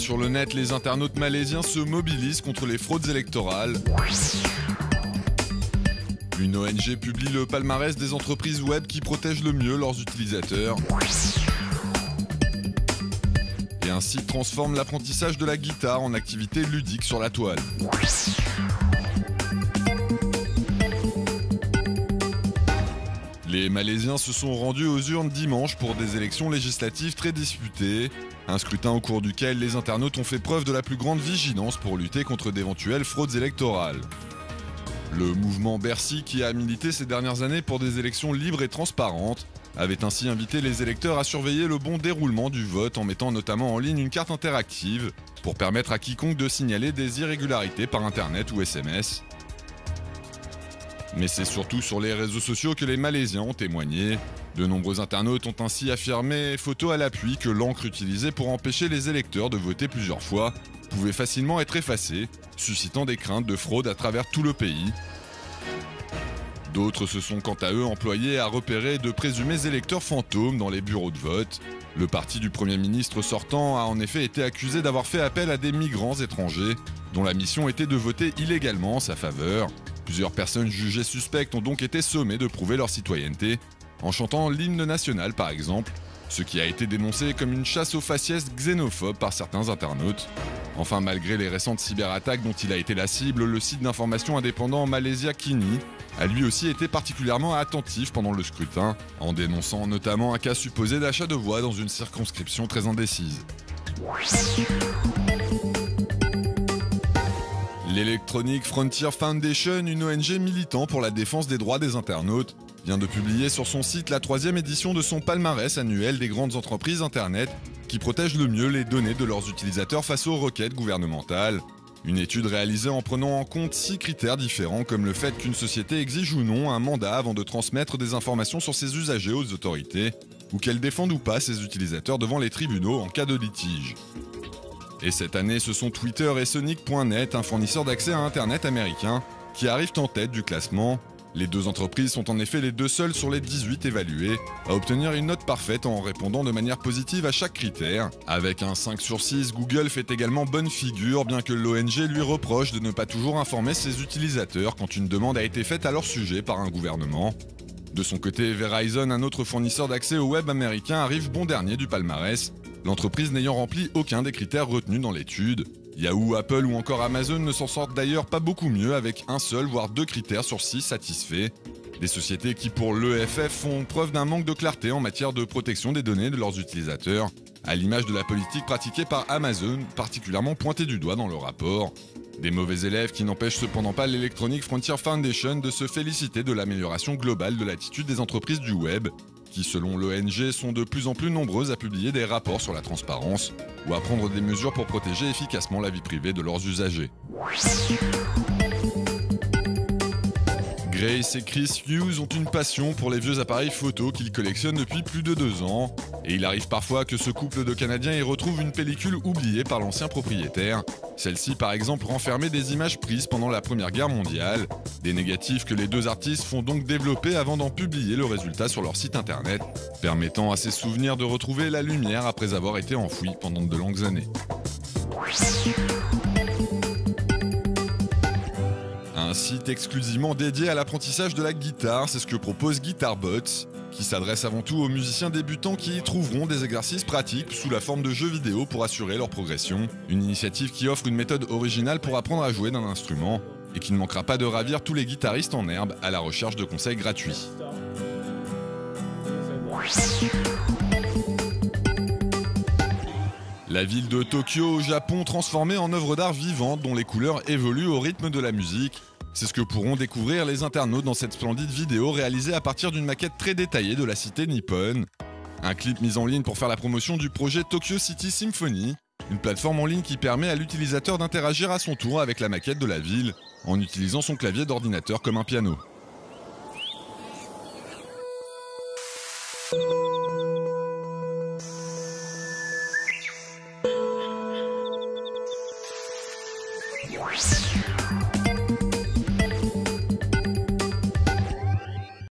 sur le net, les internautes malaisiens se mobilisent contre les fraudes électorales. Une ONG publie le palmarès des entreprises web qui protègent le mieux leurs utilisateurs. Et un site transforme l'apprentissage de la guitare en activité ludique sur la toile. Les Malaisiens se sont rendus aux urnes dimanche pour des élections législatives très disputées. Un scrutin au cours duquel les internautes ont fait preuve de la plus grande vigilance pour lutter contre d'éventuelles fraudes électorales. Le mouvement Bercy, qui a milité ces dernières années pour des élections libres et transparentes, avait ainsi invité les électeurs à surveiller le bon déroulement du vote en mettant notamment en ligne une carte interactive pour permettre à quiconque de signaler des irrégularités par internet ou SMS. Mais c'est surtout sur les réseaux sociaux que les Malaisiens ont témoigné. De nombreux internautes ont ainsi affirmé, photo à l'appui, que l'encre utilisée pour empêcher les électeurs de voter plusieurs fois pouvait facilement être effacée, suscitant des craintes de fraude à travers tout le pays. D'autres se sont quant à eux employés à repérer de présumés électeurs fantômes dans les bureaux de vote. Le parti du Premier ministre sortant a en effet été accusé d'avoir fait appel à des migrants étrangers, dont la mission était de voter illégalement en sa faveur. Plusieurs personnes jugées suspectes ont donc été sommées de prouver leur citoyenneté, en chantant l'hymne national par exemple, ce qui a été dénoncé comme une chasse aux faciès xénophobes par certains internautes. Enfin, malgré les récentes cyberattaques dont il a été la cible, le site d'information indépendant Malaysia Kini a lui aussi été particulièrement attentif pendant le scrutin, en dénonçant notamment un cas supposé d'achat de voix dans une circonscription très indécise. L'Electronic Frontier Foundation, une ONG militant pour la défense des droits des internautes, vient de publier sur son site la 3e édition de son palmarès annuel des grandes entreprises Internet qui protègent le mieux les données de leurs utilisateurs face aux requêtes gouvernementales. Une étude réalisée en prenant en compte 6 critères différents comme le fait qu'une société exige ou non un mandat avant de transmettre des informations sur ses usagers aux autorités, ou qu'elle défende ou pas ses utilisateurs devant les tribunaux en cas de litige. Et cette année, ce sont Twitter et Sonic.net, un fournisseur d'accès à Internet américain, qui arrivent en tête du classement. Les deux entreprises sont en effet les deux seules sur les 18 évaluées à obtenir une note parfaite en répondant de manière positive à chaque critère. Avec un 5 sur 6, Google fait également bonne figure, bien que l'ONG lui reproche de ne pas toujours informer ses utilisateurs quand une demande a été faite à leur sujet par un gouvernement. De son côté, Verizon, un autre fournisseur d'accès au web américain, arrive bon dernier du palmarès, l'entreprise n'ayant rempli aucun des critères retenus dans l'étude. Yahoo, Apple ou encore Amazon ne s'en sortent d'ailleurs pas beaucoup mieux avec un seul voire 2 critères sur 6 satisfaits. Des sociétés qui pour l'EFF font preuve d'un manque de clarté en matière de protection des données de leurs utilisateurs, à l'image de la politique pratiquée par Amazon, particulièrement pointée du doigt dans le rapport. Des mauvais élèves qui n'empêchent cependant pas l'Electronic Frontier Foundation de se féliciter de l'amélioration globale de l'attitude des entreprises du web, qui selon l'ONG sont de plus en plus nombreuses à publier des rapports sur la transparence ou à prendre des mesures pour protéger efficacement la vie privée de leurs usagers. Grace et Chris Hughes ont une passion pour les vieux appareils photo qu'ils collectionnent depuis plus de 2 ans. Et il arrive parfois que ce couple de Canadiens y retrouve une pellicule oubliée par l'ancien propriétaire. Celle-ci par exemple renfermait des images prises pendant la Première Guerre mondiale. Des négatifs que les deux artistes font donc développer avant d'en publier le résultat sur leur site internet, permettant à ces souvenirs de retrouver la lumière après avoir été enfouis pendant de longues années. Un site exclusivement dédié à l'apprentissage de la guitare, c'est ce que propose GuitarBots, qui s'adresse avant tout aux musiciens débutants qui y trouveront des exercices pratiques sous la forme de jeux vidéo pour assurer leur progression. Une initiative qui offre une méthode originale pour apprendre à jouer d'un instrument et qui ne manquera pas de ravir tous les guitaristes en herbe à la recherche de conseils gratuits. La ville de Tokyo au Japon transformée en œuvre d'art vivante dont les couleurs évoluent au rythme de la musique. C'est ce que pourront découvrir les internautes dans cette splendide vidéo réalisée à partir d'une maquette très détaillée de la cité nippone. Un clip mis en ligne pour faire la promotion du projet Tokyo City Symphony, une plateforme en ligne qui permet à l'utilisateur d'interagir à son tour avec la maquette de la ville en utilisant son clavier d'ordinateur comme un piano.